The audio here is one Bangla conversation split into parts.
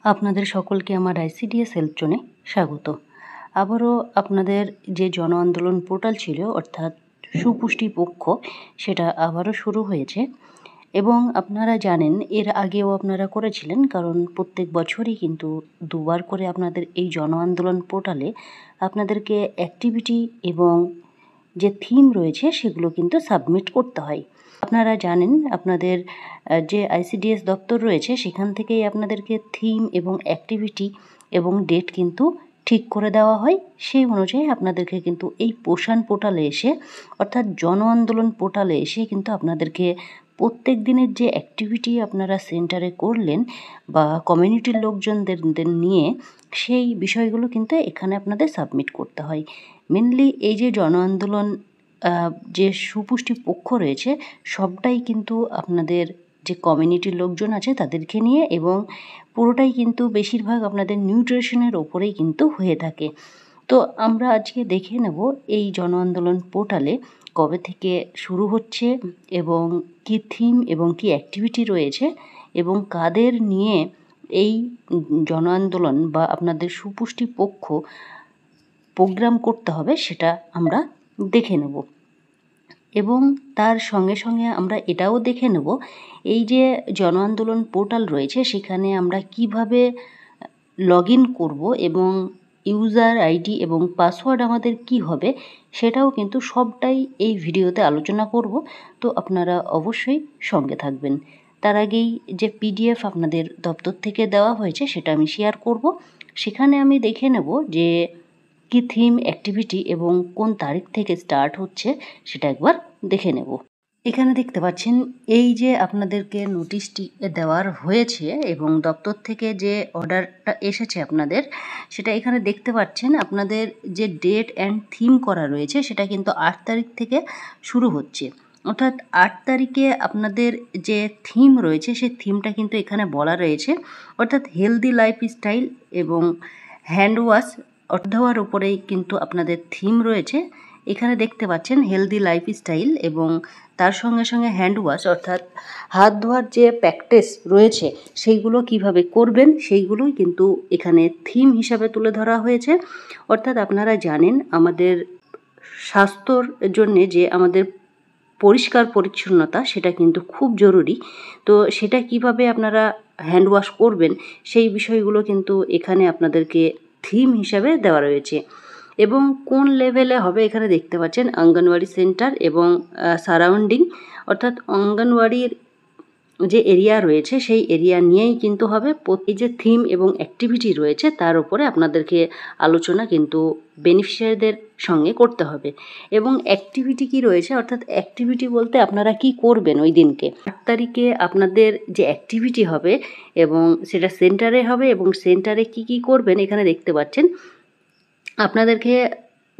আপনাদের সকলকে আমার আইসিডিএস হেল্প জোনে স্বাগত। আবারও আপনাদের যে জন আন্দোলন পোর্টাল ছিল অর্থাৎ সুপুষ্টি পক্ষ, সেটা আবারও শুরু হয়েছে এবং আপনারা জানেন এর আগেও আপনারা করেছিলেন, কারণ প্রত্যেক বছরই কিন্তু দুবার করে আপনাদের এই জন আন্দোলন পোর্টালে আপনাদেরকে অ্যাক্টিভিটি এবং যে থিম রয়েছে সেগুলো কিন্তু সাবমিট করতে হয়। আপনারা জানেন আপনাদের যে আইসিডিএস দপ্তর রয়েছে সেখান থেকেই আপনাদেরকে থিম এবং অ্যাক্টিভিটি এবং ডেট কিন্তু ঠিক করে দেওয়া হয়। সেই অনুযায়ী আপনাদেরকে কিন্তু এই পোষণ পোর্টালে এসে অর্থাৎ জন আন্দোলন পোর্টালে এসে কিন্তু আপনাদেরকে প্রত্যেক দিনের যে অ্যাক্টিভিটি আপনারা সেন্টারে করলেন বা কমিউনিটির লোকজনদের নিয়ে, সেই বিষয়গুলো কিন্তু এখানে আপনাদের সাবমিট করতে হয়। মেনলি এই যে জন আন্দোলন যে সুপুষ্টি পক্ষ রয়েছে সবটাই কিন্তু আপনাদের যে কমিউনিটির লোকজন আছে তাদেরকে নিয়ে এবং পুরোটাই কিন্তু বেশিরভাগ আপনাদের নিউট্রিশনের ওপরেই কিন্তু হয়ে থাকে। তো আমরা আজকে দেখে নেব এই জন আন্দোলন পোর্টালে কবে থেকে শুরু হচ্ছে এবং কী থিম এবং কী অ্যাক্টিভিটি রয়েছে এবং কাদের নিয়ে এই জন আন্দোলন বা আপনাদের সুপুষ্টি পক্ষ প্রোগ্রাম করতে হবে সেটা আমরা দেখে নেব। এবং তার সঙ্গে সঙ্গে আমরা এটাও দেখে নেব এই যে জন আন্দোলন পোর্টাল রয়েছে সেখানে আমরা কিভাবে লগ ইন করবো এবং ইউজার আইডি এবং পাসওয়ার্ড আমাদের কি হবে সেটাও কিন্তু সবটাই এই ভিডিওতে আলোচনা করব। তো আপনারা অবশ্যই সঙ্গে থাকবেন। তার আগেই যে পিডিএফ আপনাদের দপ্তর থেকে দেওয়া হয়েছে সেটা আমি শেয়ার করব। সেখানে আমি দেখে নেব যে কি থিম, অ্যাক্টিভিটি এবং কোন তারিখ থেকে স্টার্ট হচ্ছে সেটা একবার দেখে নেব। এখানে দেখতে পাচ্ছেন এই যে আপনাদেরকে নোটিশটি দেওয়ার হয়েছে এবং দপ্তর থেকে যে অর্ডারটা এসেছে আপনাদের, সেটা এখানে দেখতে পাচ্ছেন। আপনাদের যে ডেট অ্যান্ড থিম করা রয়েছে সেটা কিন্তু 8 তারিখ থেকে শুরু হচ্ছে। অর্থাৎ 8 তারিখে আপনাদের যে থিম রয়েছে সেই থিমটা কিন্তু এখানে বলা রয়েছে, অর্থাৎ হেলদি লাইফস্টাইল এবং হ্যান্ড ওয়াশ ধোয়ার উপরেই কিন্তু আপনাদের থিম রয়েছে। এখানে দেখতে পাচ্ছেন হেলদি লাইফস্টাইল এবং তার সঙ্গে সঙ্গে হ্যান্ড ওয়াশ অর্থাৎ হাত ধোয়ার যে প্র্যাকটিস রয়েছে সেইগুলো কিভাবে করবেন সেইগুলোই কিন্তু এখানে থিম হিসাবে তুলে ধরা হয়েছে। অর্থাৎ আপনারা জানেন আমাদের স্বাস্থ্যর জন্যে যে আমাদের পরিষ্কার পরিচ্ছন্নতা সেটা কিন্তু খুব জরুরি। তো সেটা কিভাবে আপনারা হ্যান্ড ওয়াশ করবেন সেই বিষয়গুলো কিন্তু এখানে আপনাদেরকে থিম হিসাবে দেওয়া রয়েছে এবং কোন লেভেলে হবে এখানে দেখতে পাচ্ছেন অঙ্গনওয়াড়ি সেন্টার এবং সারাউন্ডিং, অর্থাৎ অঙ্গনওয়াড়ির যে এরিয়া রয়েছে সেই এরিয়া নিয়েই কিন্তু হবে। এই যে থিম এবং অ্যাক্টিভিটি রয়েছে তার উপরে আপনাদেরকে আলোচনা কিন্তু বেনিফিশিয়ারিদের সঙ্গে করতে হবে। এবং অ্যাক্টিভিটি কি রয়েছে, অর্থাৎ অ্যাক্টিভিটি বলতে আপনারা কি করবেন ওই দিনকে 8 তারিখে আপনাদের যে অ্যাক্টিভিটি হবে এবং সেটা সেন্টারে হবে এবং সেন্টারে কি করবেন এখানে দেখতে পাচ্ছেন। আপনাদেরকে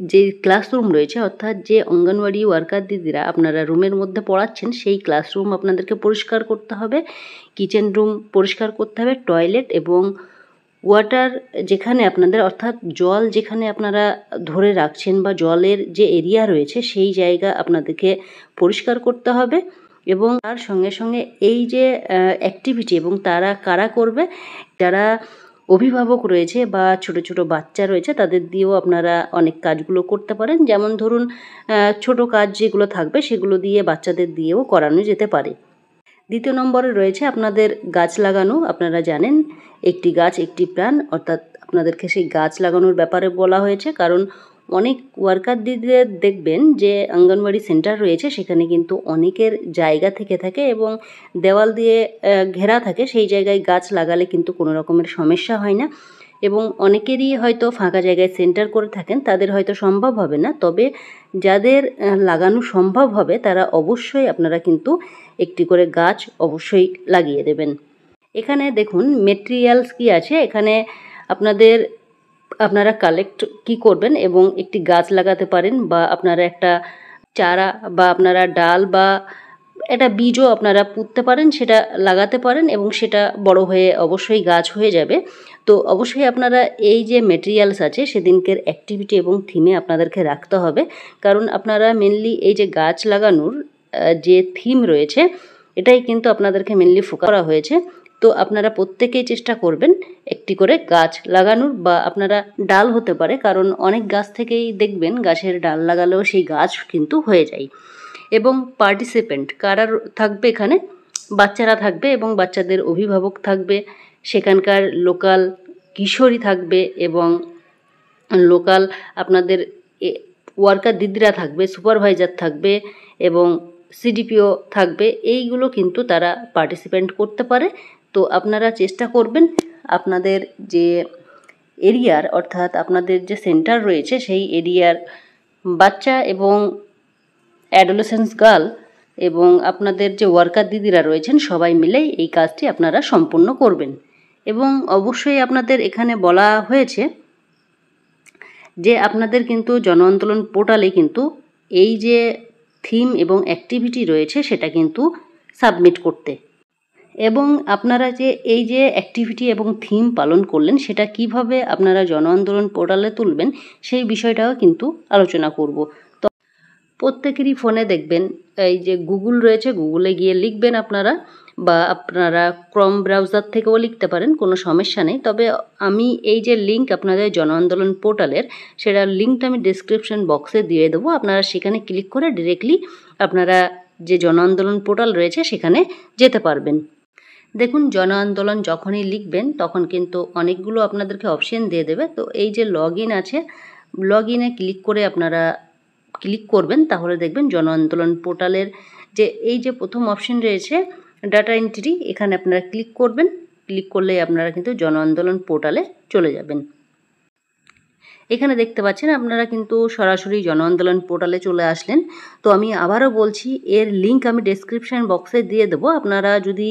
যে ক্লাসরুম রয়েছে অর্থাৎ যে অঙ্গনওয়াড়ি ওয়ার্কার দিদিরা আপনারা রুমের মধ্যে পড়াচ্ছেন সেই ক্লাসরুম আপনাদেরকে পরিষ্কার করতে হবে, কিচেন রুম পরিষ্কার করতে হবে, টয়লেট এবং ওয়াটার যেখানে আপনাদের অর্থাৎ জল যেখানে আপনারা ধরে রাখছেন বা জলের যে এরিয়া রয়েছে সেই জায়গা আপনাদেরকে পরিষ্কার করতে হবে। এবং তার সঙ্গে সঙ্গে এই যে অ্যাক্টিভিটি এবং তারা কারা করবে, যারা অভিভাবক রয়েছে বা ছোট ছোট বাচ্চা রয়েছে তাদের দিয়েও আপনারা অনেক কাজগুলো করতে পারেন। যেমন ধরুন ছোট কাজ যেগুলো থাকবে সেগুলো দিয়ে বাচ্চাদের দিয়েও করানো যেতে পারে। দ্বিতীয় নম্বরে রয়েছে আপনাদের গাছ লাগানো। আপনারা জানেন একটি গাছ একটি প্রাণ, অর্থাৎ আপনাদেরকে সেই গাছ লাগানোর ব্যাপারে বলা হয়েছে। কারণ অনেক ওয়ার্কার দিদিদের দেখবেন যে অঙ্গনওয়াড়ি সেন্টার রয়েছে সেখানে কিন্তু অনেকের জায়গা থেকে থাকে এবং দেওয়াল দিয়ে ঘেরা থাকে, সেই জায়গায় গাছ লাগালে কিন্তু কোনো রকমের সমস্যা হয় না এবং অনেকেরই হয়তো ফাঁকা জায়গায় সেন্টার করে থাকেন, তাদের হয়তো সম্ভব হবে না। তবে যাদের লাগানো সম্ভব হবে তারা অবশ্যই আপনারা কিন্তু একটি করে গাছ অবশ্যই লাগিয়ে দেবেন। এখানে দেখুন মেটেরিয়ালস কি আছে, এখানে আপনারা কালেক্ট কি করবেন এবং একটি গাছ লাগাতে পারেন বা আপনারা একটা চারা বা আপনারা ডাল বা একটা বীজও আপনারা পুঁততে পারেন, সেটা লাগাতে পারেন এবং সেটা বড় হয়ে অবশ্যই গাছ হয়ে যাবে। তো অবশ্যই আপনারা এই যে মেটেরিয়ালস আছে সেদিনকের অ্যাক্টিভিটি এবং থিমে আপনাদেরকে রাখতে হবে, কারণ আপনারা মেনলি এই যে গাছ লাগানোর যে থিম রয়েছে এটাই কিন্তু আপনাদেরকে মেনলি ফোকাস করা হয়েছে। তো আপনারা প্রত্যেকেই চেষ্টা করবেন একটি করে গাছ লাগানোর, বা আপনারা ডাল হতে পারে, কারণ অনেক গাছ থেকেই দেখবেন গাছের ডাল লাগালেও সেই গাছ কিন্তু হয়ে যায়। এবং পার্টিসিপেন্ট কারা থাকবে এখানে? বাচ্চারা থাকবে এবং বাচ্চাদের অভিভাবক থাকবে, সেখানকার লোকাল কিশোরী থাকবে এবং লোকাল আপনাদের ওয়ার্কার দিদিরা থাকবে, সুপারভাইজার থাকবে এবং সিডিপিও থাকবে। এইগুলো কিন্তু তারা পার্টিসিপেন্ট করতে পারে। তো আপনারা চেষ্টা করবেন আপনাদের যে এরিয়ার, অর্থাৎ আপনাদের যে সেন্টার রয়েছে সেই এরিয়ার বাচ্চা এবং অ্যাডোলেসেন্স গার্ল এবং আপনাদের যে ওয়ার্কার দিদিরা রয়েছেন সবাই মিলেই এই কাজটি আপনারা সম্পূর্ণ করবেন। এবং অবশ্যই আপনাদের এখানে বলা হয়েছে যে আপনাদের কিন্তু জন আন্দোলন পোর্টালে কিন্তু এই যে থিম এবং অ্যাক্টিভিটি রয়েছে সেটা কিন্তু সাবমিট করতে, এবং আপনারা যে এই যে অ্যাক্টিভিটি এবং থিম পালন করলেন সেটা কিভাবে আপনারা জন আন্দোলন পোর্টালে তুলবেন সেই বিষয়টাও কিন্তু আলোচনা করব। তো প্রত্যেকেরই ফোনে দেখবেন এই যে গুগল রয়েছে, গুগলে গিয়ে লিখবেন আপনারা, বা আপনারা ক্রোম ব্রাউজার থেকেও লিখতে পারেন, কোনো সমস্যা নেই। তবে আমি এই যে লিঙ্ক আপনাদের জন আন্দোলন পোর্টালের, সেটার লিঙ্কটা আমি ডেসক্রিপশন বক্সে দিয়ে দেবো। আপনারা সেখানে ক্লিক করে ডিরেক্টলি আপনারা যে জন আন্দোলন পোর্টাল রয়েছে সেখানে যেতে পারবেন। দেখুন, জন আন্দোলন যখনই লিখবেন তখন কিন্তু অনেকগুলো আপনাদেরকে অপশন দিয়ে দেবে। তো এই যে লগ ইন আছে, লগ ইনে ক্লিক করে আপনারা ক্লিক করবেন, তাহলে দেখবেন জন আন্দোলন পোর্টালের যে এই যে প্রথম অপশন রয়েছে ডাটা এন্ট্রি, এখানে আপনারা ক্লিক করবেন। ক্লিক করলে আপনারা কিন্তু জন আন্দোলন পোর্টালে চলে যাবেন। এখানে দেখতে পাচ্ছেন আপনারা কিন্তু সরাসরি জন আন্দোলন পোর্টালে চলে আসলেন। তো আমি আবারও বলছি, এর লিঙ্ক আমি ডেসক্রিপশন বক্সে দিয়ে দেবো। আপনারা যদি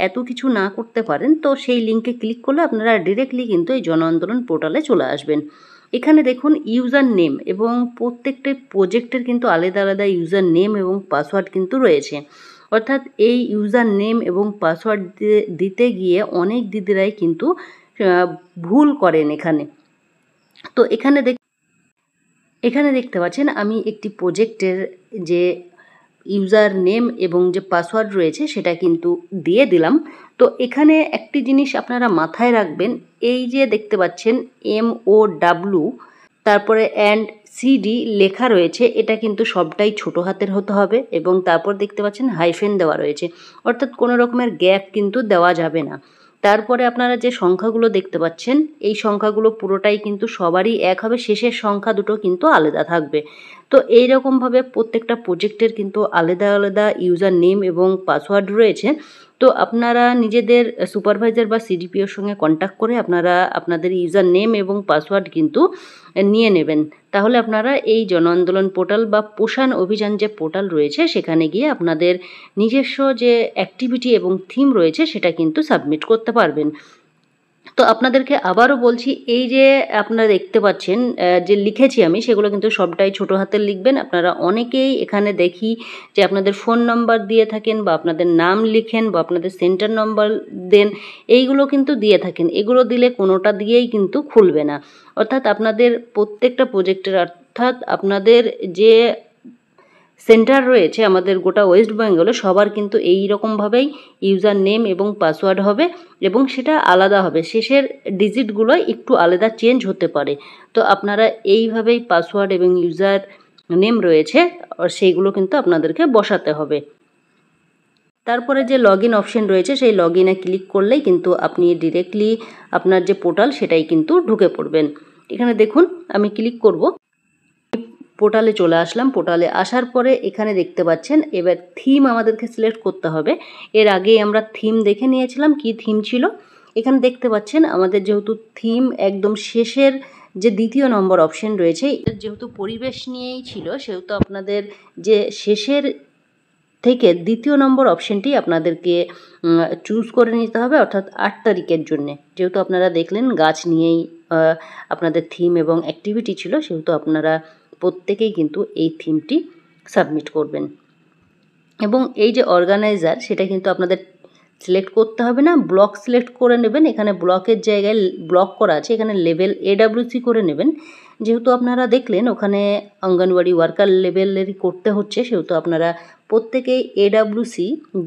এত কিছু না করতে পারেন তো সেই লিঙ্কে ক্লিক করলে আপনারা ডিরেক্টলি কিন্তু এই জন আন্দোলন পোর্টালে চলে আসবেন। এখানে দেখুন ইউজার নেম, এবং প্রত্যেকটা প্রজেক্টের কিন্তু আলাদা আলাদা ইউজার নেম এবং পাসওয়ার্ড কিন্তু রয়েছে। অর্থাৎ এই ইউজার নেম এবং পাসওয়ার্ড দিতে গিয়ে অনেক দিদিরাই কিন্তু ভুল করেন এখানে। তো এখানে দেখতে পাচ্ছেন আমি একটি প্রজেক্টের যে ইউজার নেম এবং যে পাসওয়ার্ড রয়েছে সেটা কিন্তু দিয়ে দিলাম। তো এখানে একটি জিনিস আপনারা মাথায় রাখবেন, এই যে দেখতে পাচ্ছেন MOW তারপরে CD লেখা রয়েছে, এটা কিন্তু সবটাই ছোট হাতের হতে হবে, এবং তারপর দেখতে পাচ্ছেন হাইফেন দেওয়া রয়েছে, অর্থাৎ কোনো রকমের গ্যাপ কিন্তু দেওয়া যাবে না। তারপরে আপনারা যে সংখ্যাগুলো দেখতে পাচ্ছেন এই সংখ্যাগুলো পুরোটাই কিন্তু সবারই এক হবে, শেষের সংখ্যা দুটো কিন্তু আলাদা থাকবে। তো এইরকমভাবে প্রত্যেকটা প্রজেক্টের কিন্তু আলাদা আলাদা ইউজার নেম এবং পাসওয়ার্ড রয়েছে। তো আপনারা নিজেদের সুপারভাইজার বা সিডিপিওর সঙ্গে কন্ট্যাক্ট করে আপনারা আপনাদের ইউজার নেম এবং পাসওয়ার্ড কিন্তু নিয়ে নেবেন। তাহলে আপনারা এই জন আন্দোলন পোর্টাল বা পোষণ অভিযান যে পোর্টাল রয়েছে সেখানে গিয়ে আপনাদের নিজস্ব যে অ্যাক্টিভিটি এবং থিম রয়েছে সেটা কিন্তু সাবমিট করতে পারবেন। তো আপনাদেরকে আবারও বলছি, এই যে আপনারা দেখতে পাচ্ছেন যে লিখেছি আমি, সেগুলো কিন্তু সবটাই ছোট হাতের লিখবেন। আপনারা অনেকেই এখানে দেখি যে আপনাদের ফোন নাম্বার দিয়ে থাকেন, বা আপনাদের নাম লিখেন, বা আপনাদের সেন্টার নাম্বার দেন, এইগুলো কিন্তু দিয়ে থাকেন। এগুলো দিলে কোনোটা দিয়েই কিন্তু খুলবে না। অর্থাৎ আপনাদের প্রত্যেকটা প্রজেক্টের, অর্থাৎ আপনাদের যে সেন্টার রয়েছে আমাদের গোটা ওয়েস্ট বেঙ্গলে, সবার কিন্তু এই রকমভাবেই ইউজার নেম এবং পাসওয়ার্ড হবে, এবং সেটা আলাদা হবে, শেষের ডিজিটগুলো একটু আলাদা চেঞ্জ হতে পারে। তো আপনারা এইভাবেই পাসওয়ার্ড এবং ইউজার নেম রয়েছে সেইগুলো কিন্তু আপনাদেরকে বসাতে হবে। তারপরে যে লগ ইন অপশন রয়েছে সেই লগ ইনে ক্লিক করলেই কিন্তু আপনি ডিরেক্টলি আপনার যে পোর্টাল সেটাই কিন্তু ঢুকে পড়বেন। এখানে দেখুন আমি ক্লিক করব, পোর্টালে চলে আসলাম। পোর্টালে আসার পরে এখানে দেখতে পাচ্ছেন এবার থিম আমাদেরকে সিলেক্ট করতে হবে। এর আগেই আমরা থিম দেখে নিয়েছিলাম কি থিম ছিল। এখানে দেখতে পাচ্ছেন আমাদের যেহেতু থিম একদম শেষের যে দ্বিতীয় নম্বর অপশন রয়েছে, যেহেতু পরিবেশ নিয়েই ছিল, সেহেতু আপনাদের যে শেষের থেকে দ্বিতীয় নম্বর অপশনটি আপনাদেরকে চুজ করে নিতে হবে, অর্থাৎ 8 তারিখের জন্যে। যেহেতু আপনারা দেখলেন গাছ নিয়েই আপনাদের থিম এবং অ্যাক্টিভিটি ছিল, সেহেতু আপনারা প্রত্যেকেই কিন্তু এই থিমটি সাবমিট করবেন। এবং এই যে অর্গানাইজার সেটা কিন্তু আপনাদের সিলেক্ট করতে হবে না, ব্লক সিলেক্ট করে নেবেন। এখানে ব্লকের জায়গায় ব্লক করা আছে, এখানে লেভেল AWC করে নেবেন। যেহেতু আপনারা দেখলেন ওখানে অঙ্গনওয়াড়ি ওয়ার্কার লেভেলেরই করতে হচ্ছে, সেহেতু আপনারা প্রত্যেকেই AWC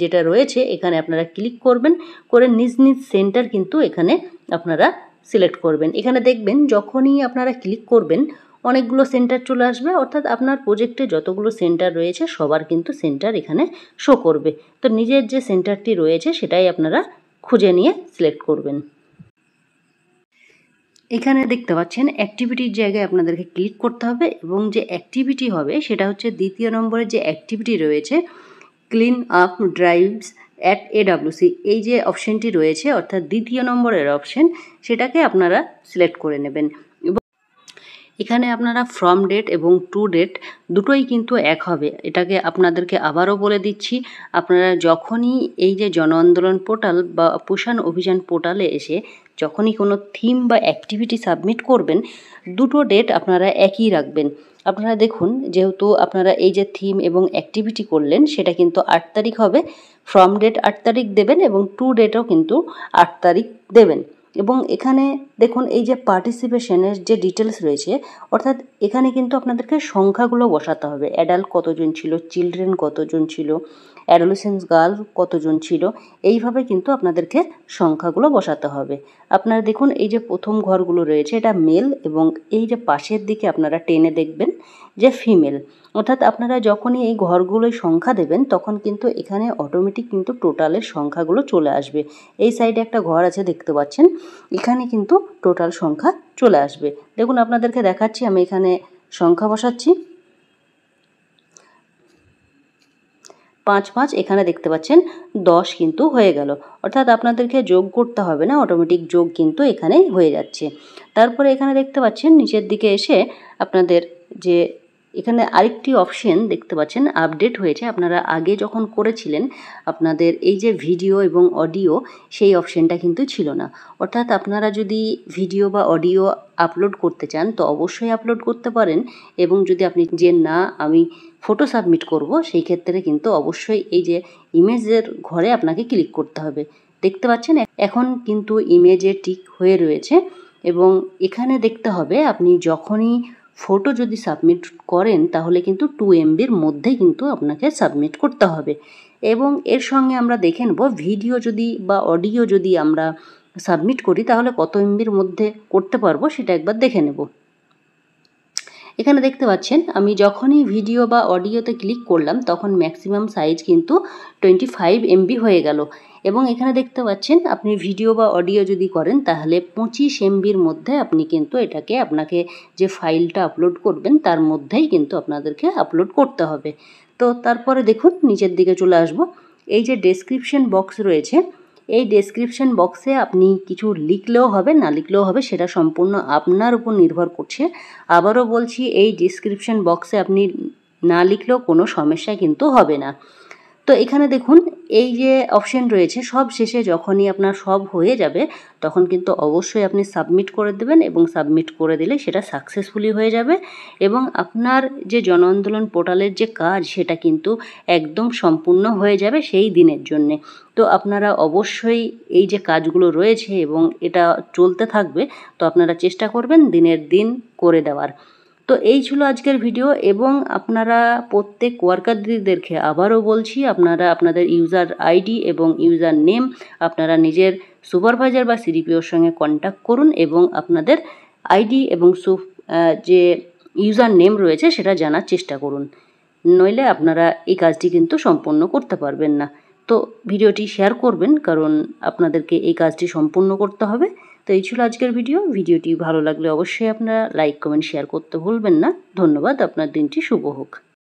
যেটা রয়েছে এখানে আপনারা ক্লিক করবেন, করে নিজ নিজ সেন্টার কিন্তু এখানে আপনারা সিলেক্ট করবেন। এখানে দেখবেন যখনই আপনারা ক্লিক করবেন অনেকগুলো সেন্টার চলে আসবে, অর্থাৎ আপনার প্রজেক্টে যতগুলো সেন্টার রয়েছে সবার কিন্তু সেন্টার এখানে শো করবে। তো নিজের যে সেন্টারটি রয়েছে সেটাই আপনারা খুঁজে নিয়ে সিলেক্ট করবেন। এখানে দেখতে পাচ্ছেন অ্যাক্টিভিটির জায়গায় আপনাদেরকে ক্লিক করতে হবে, এবং যে অ্যাক্টিভিটি হবে সেটা হচ্ছে দ্বিতীয় নম্বরে যে অ্যাক্টিভিটি রয়েছে clean up drives at AWC, এই যে অপশানটি রয়েছে অর্থাৎ দ্বিতীয় নম্বরের অপশান, সেটাকে আপনারা সিলেক্ট করে নেবেন। এখানে আপনারা ফ্রম ডেট এবং টু ডেট দুটোই কিন্তু এক হবে। এটাকে আপনাদেরকে আবারও বলে দিচ্ছি, আপনারা যখনই এই যে জন আন্দোলন পোর্টাল বা পোষণ অভিযান পোর্টালে এসে যখনই কোনো থিম বা অ্যাক্টিভিটি সাবমিট করবেন, দুটো ডেট আপনারা একই রাখবেন। আপনারা দেখুন, যেহেতু আপনারা এই যে থিম এবং অ্যাক্টিভিটি করলেন সেটা কিন্তু 8 তারিখ হবে, ফ্রম ডেট 8 তারিখ দেবেন এবং টু ডেটও কিন্তু 8 তারিখ দেবেন। এবং এখানে দেখুন এই যে পার্টিসিপেশনের যে ডিটেলস রয়েছে, অর্থাৎ এখানে কিন্তু আপনাদেরকে সংখ্যাগুলো বসাতে হবে। অ্যাডাল্ট কতজন ছিল, চিলড্রেন কতজন ছিল, অ্যাডোলেসেন্স গার্ল কতজন ছিল, এইভাবে কিন্তু আপনাদেরকে সংখ্যাগুলো বসাতে হবে। আপনারা দেখুন এই যে প্রথম ঘরগুলো রয়েছে এটা মেল, এবং এই যে পাশের দিকে আপনারা টেনে দেখবেন যে ফিমেল। অর্থাৎ আপনারা যখনই এই ঘরগুলোয় সংখ্যা দেবেন তখন কিন্তু এখানে অটোমেটিক কিন্তু টোটালের সংখ্যাগুলো চলে আসবে। এই সাইডে একটা ঘর আছে দেখতে পাচ্ছেন, এখানে কিন্তু টোটাল সংখ্যা চলে আসবে। দেখুন আপনাদেরকে দেখাচ্ছি, আমি এখানে সংখ্যা বসাচ্ছি 5 5, এখানে দেখতে পাচ্ছেন 10 কিন্তু হয়ে গেল। অর্থাৎ আপনাদেরকে যোগ করতে হবে না, অটোমেটিক যোগ কিন্তু এখানেই হয়ে যাচ্ছে। তারপরে এখানে দেখতে পাচ্ছেন নিচের দিকে এসে আপনাদের যে এখানে আরেকটি অপশন দেখতে পাচ্ছেন আপডেট হয়েছে। আপনারা আগে যখন করেছিলেন আপনাদের এই যে ভিডিও এবং অডিও, সেই অপশনটা কিন্তু ছিল না। অর্থাৎ আপনারা যদি ভিডিও বা অডিও আপলোড করতে চান তো অবশ্যই আপলোড করতে পারেন, এবং যদি আপনি যে না আমি ফটো সাবমিট করব সেই ক্ষেত্রে কিন্তু অবশ্যই এই যে ইমেজের ঘরে আপনাকে ক্লিক করতে হবে। দেখতে পাচ্ছেন এখন কিন্তু ইমেজে টিক হয়ে রয়েছে, এবং এখানে দেখতে হবে আপনি যখনই ফটো যদি সাবমিট করেন তাহলে কিন্তু 2 MBর মধ্যেই কিন্তু আপনাকে সাবমিট করতে হবে। এবং এর সঙ্গে আমরা দেখে নেব ভিডিও যদি বা অডিও যদি আমরা সাবমিট করি তাহলে কত MBর মধ্যে করতে পারবো সেটা একবার দেখে নেব। এখানে দেখতে পাচ্ছেন আমি যখনই ভিডিও বা অডিওতে ক্লিক করলাম তখন ম্যাক্সিমাম সাইজ কিন্তু 25 MB হয়ে গেল, এবং এখানে দেখতে পাচ্ছেন আপনি ভিডিও বা অডিও যদি করেন তাহলে 25 MBর মধ্যে আপনি কিন্তু এটাকে আপনাকে যে ফাইলটা আপলোড করবেন তার মধ্যেই কিন্তু আপনাদেরকে আপলোড করতে হবে। তো তারপরে দেখুন নিচের দিকে চলে আসব, এই যে ডেসক্রিপশন বক্স রয়েছে, এই ডেসক্রিপশন বক্সে আপনি কিছু লিখলেও হবে না লিখলেও হবে, সেটা সম্পূর্ণ আপনার উপর নির্ভর করছে। আবারও বলছি এই ডেসক্রিপশন বক্সে আপনি না লিখলেও কোনো সমস্যা কিন্তু হবে না। তো এখানে দেখুন এই যে অপশন রয়েছে, সব শেষে যখনই আপনার সব হয়ে যাবে তখন কিন্তু অবশ্যই আপনি সাবমিট করে দেবেন, এবং সাবমিট করে দিলে সেটা সাকসেসফুলি হয়ে যাবে, এবং আপনার যে জন আন্দোলন পোর্টালের যে কাজ সেটা কিন্তু একদম সম্পূর্ণ হয়ে যাবে সেই দিনের জন্যে। তো আপনারা অবশ্যই এই যে কাজগুলো রয়েছে এবং এটা চলতে থাকবে, তো আপনারা চেষ্টা করবেন দিনের দিন করে দেওয়ার। তো এই ছিল আজকের ভিডিও, এবং আপনারা প্রত্যেক ওয়ার্কারদেরকে আবারও বলছি আপনারা আপনাদের ইউজার আইডি এবং ইউজার নেম আপনারা নিজের সুপারভাইজার বা সিডিপিওর সঙ্গে কন্ট্যাক্ট করুন, এবং আপনাদের আইডি এবং যে ইউজার নেম রয়েছে সেটা জানার চেষ্টা করুন, নইলে আপনারা এই কাজটি কিন্তু সম্পূর্ণ করতে পারবেন না। তো ভিডিওটি শেয়ার করবেন, কারণ আপনাদেরকে এই কাজটি সম্পূর্ণ করতে হবে। তো এই ছিল আজকের ভিডিওটি ভালো লাগলে অবশ্যই আপনারা লাইক কমেন্ট শেয়ার করতে ভুলবেন না। ধন্যবাদ, আপনার দিনটি শুভ হোক।